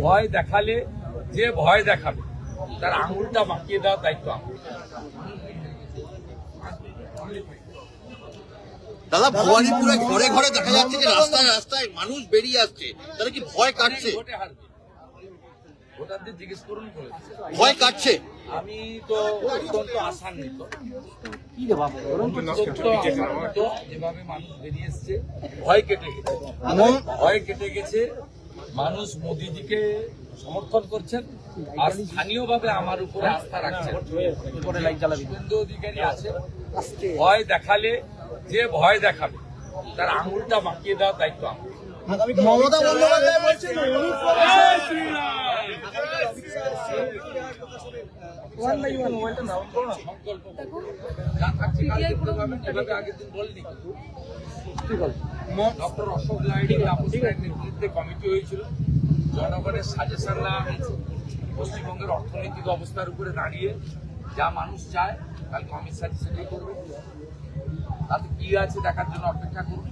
ভয় দেখালে যে ভয় দেখাবে তার আঙুলটা বাঁকিয়ে দেওয়ার দায়িত্ব আমার। দাদা, ভবানীপুরে ঘরে ঘরে দেখা যাচ্ছে যে রাস্তায় রাস্তায় মানুষ বেরিয়ে আসছে, তারা কি ভয় কাটছে? ভোটে হারবে, ভোটারদের জিজ্ঞেস করুন বলেছে। ভয় কাটছে? আমি তো অত্যন্ত আশান্বিত, যেভাবে মানুষ বেরিয়ে এসছে। ভয় কেটে গেছে, ভয় কেটে গেছে। মানুষ মোদিজিকে সমর্থন করছেন আর স্থানীয়ভাবে আমার উপরে আস্থা রাখছেন। শুভেন্দু অধিকারী আছে, ভয় দেখালে যে ভয় দেখাবে তার আঙুলটা বাঁকিয়ে দেওয়ার দায়িত্ব আমার। মমতা বন্দ্যোপাধ্যায় বলছেন ডক্টর অশোক লাহিড়ী নেতৃত্বে কমিটি হয়েছিল, জনগণের সাজেশন নেওয়া হয়েছে। পশ্চিমবঙ্গের অর্থনৈতিক অবস্থার উপরে দাঁড়িয়ে যা মানুষ চায় কালকে অমিত শাহ সেটাই করবে। তাতে কি আছে দেখার জন্য অপেক্ষা করুন।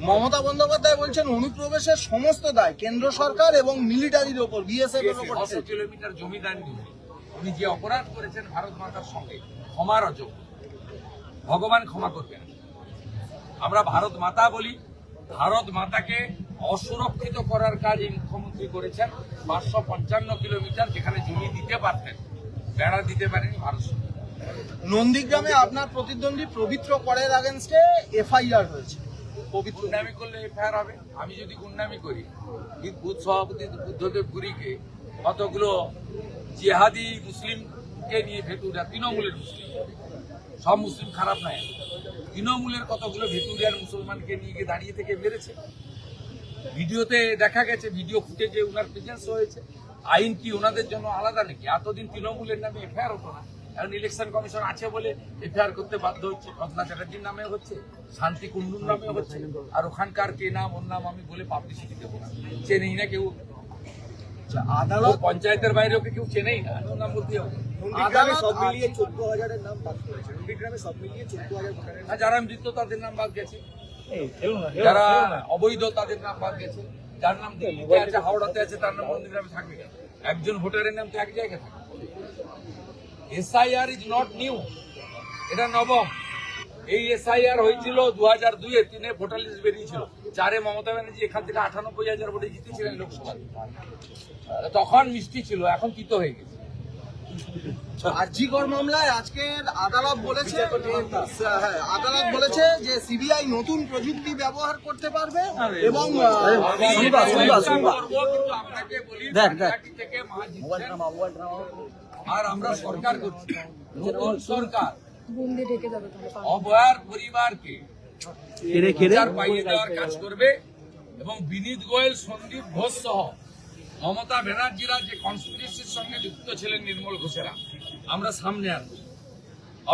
মমতা বন্দ্যোপাধ্যায় বলছেন অনুপ্রবেশের সমস্ত দায় কেন্দ্র সরকার এবং মিলিটারির ওপর, বিএসএফ এর ওপর। 600 কিলোমিটার জমিদার নিয়ে উনি যে অপরাধ করেছেন ভারত মাতার সঙ্গে, ক্ষমার অযোগ্য। ভগবান ক্ষমা করবেন। আমরা ভারত মাতা বলি, ভারত মাতাকে অসুরক্ষিত করার কাজ এই মুখ্যমন্ত্রী করেছেন। 555 কিলোমিটার যেখানে জমি দিতে পারতেন, বেড়া দিতে পারেনি ভারত সরকার। নন্দীগ্রামে আপনার প্রতিদ্বন্দ্বী পবিত্র করের আগেনস্টে এফআইআর হয়েছে। গুন্ডামি করলে এফআইআর হবে। আমি যদি গুন্ডামি করি, বুথ সভাপতি বুদ্ধদেব পুরীকে কতগুলো জিহাদি মুসলিমকে নিয়ে ভেতুরিয়া, তৃণমূলের মুসলিম, সব মুসলিম খারাপ নয়, তৃণমূলের কতগুলো ভেতুরিয়ার মুসলমানকে নিয়ে গিয়ে দাঁড়িয়ে থেকে মেরেছে। ভিডিওতে দেখা গেছে, ভিডিও ফুটেজে ওনার প্রেজেন্স হয়েছে। আইন কি ওনাদের জন্য আলাদা নাকি? এতদিন তৃণমূলের নামে এফআইআর হতো না, এখন ইলেকশন কমিশন আছে বলে এফআইআর করতে বাধ্য হচ্ছে। রত্না চ্যাটার্জির নামে হচ্ছে, শান্তি কুন্ডুর নামে হচ্ছে, আর ওখানকার কে নাম ওর নাম আমি বলে পাবলিসিটি দেবো না। চেনেই না কেউ, আদালত পঞ্চায়েতের বাইরে ওকে কেউ চেনেই না, ওর নাম বলতে হবে। সব মিলিয়ে 14,000-এর নাম বাদ করেছে। নন্দীগ্রামে সব মিলিয়ে 14,000 ভোটারের নাম। যারা মৃত তাদের নাম বাদ গেছে, যারা অবৈধ তাদের নাম বাদ গেছে। যার নাম দিল্লিতে আছে, হাওড়াতে আছে, তার নাম নন্দীগ্রামে থাকবে। একজন ভোটারের নাম তো এক জায়গায় থাকে। এসআইআর ইজ নট নিউ, এটা নবম। এই এসআইআর হয়েছিল 2002-এ, 3-এ ভোটার লিস্ট বেরিয়েছিল, 4-এ মমতা ব্যানার্জি এখান থেকে 98,000 ভোটে জিতেছিলেন লোকসভা। তখন মিষ্টি ছিল, এখন তিতো হয়ে গেছে। আরজিকর মামলায় আজকে আদালত বলেছে যে সিবিআই নতুন প্রযুক্তি ব্যবহার করতে পারবে এবং আর আমরা সরকার করছি, নতুন সরকার অভয়ার পরিবারকে বিচার পাইয়ে দেওয়ার কাজ করবে এবং বিনীত গোয়েল, সন্দীপ ঘোষ সহ মমতা ব্যানার্জিরা যে কনস্পিরেসির সঙ্গে যুক্ত ছিলেন, নির্মল ঘোষেরা, আমরা সামনে আনব।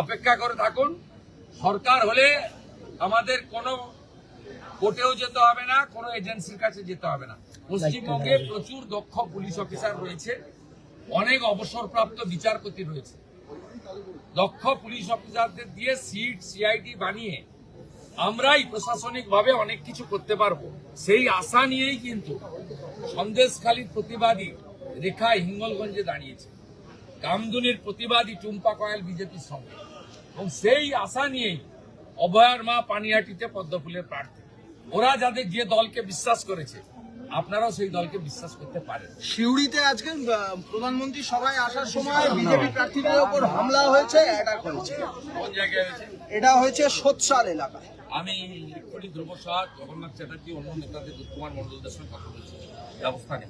অপেক্ষা করে থাকুন। সরকার হলে আমাদের কোনো কোর্টেও যেতে হবে না, কোনো এজেন্সির কাছে যেতে হবে না। পশ্চিমবঙ্গে প্রচুর দক্ষ পুলিশ অফিসার রয়েছে, অনেক অবসরপ্রাপ্ত বিচারপতি রয়েছে। দক্ষ পুলিশ অফিসারদের দিয়ে সিট, সিআইডি বানিয়ে আমরাই প্রশাসনিকভাবে অনেক কিছু করতে পারবো। সেই আশা নিয়েই কিন্তু সন্দেশখালীর প্রতিবাদী রেখা হিঙ্গলগঞ্জে দাঁড়িয়েছে, কামদুনির প্রতিবাদী টুম্পা কয়াল বিজেপির সঙ্গে, এবং সেই আশা নিয়েই অভয়ার মা পানিহাটিতে পদ্মফুলের প্রার্থী। ওরা যাদের যে দলকে বিশ্বাস করেছে, আপনারাও সেই দলকে বিশ্বাস করতে পারেন। সিউড়িতে আজকে প্রধানমন্ত্রী সভায় আসার সময় বিজেপি প্রার্থীদের উপর হামলা হয়েছে, অ্যাটাক হয়েছে। কোন জায়গায় হয়েছে? এটা হয়েছে সোৎসাল এলাকায়। আমি এক্ষুনি ধ্রুব সাহা, জগন্নাথ চ্যাটার্জি, অন্য নেতাদের, কুমার মন্ডলদের সঙ্গে কথা বলছি, ব্যবস্থা নেই।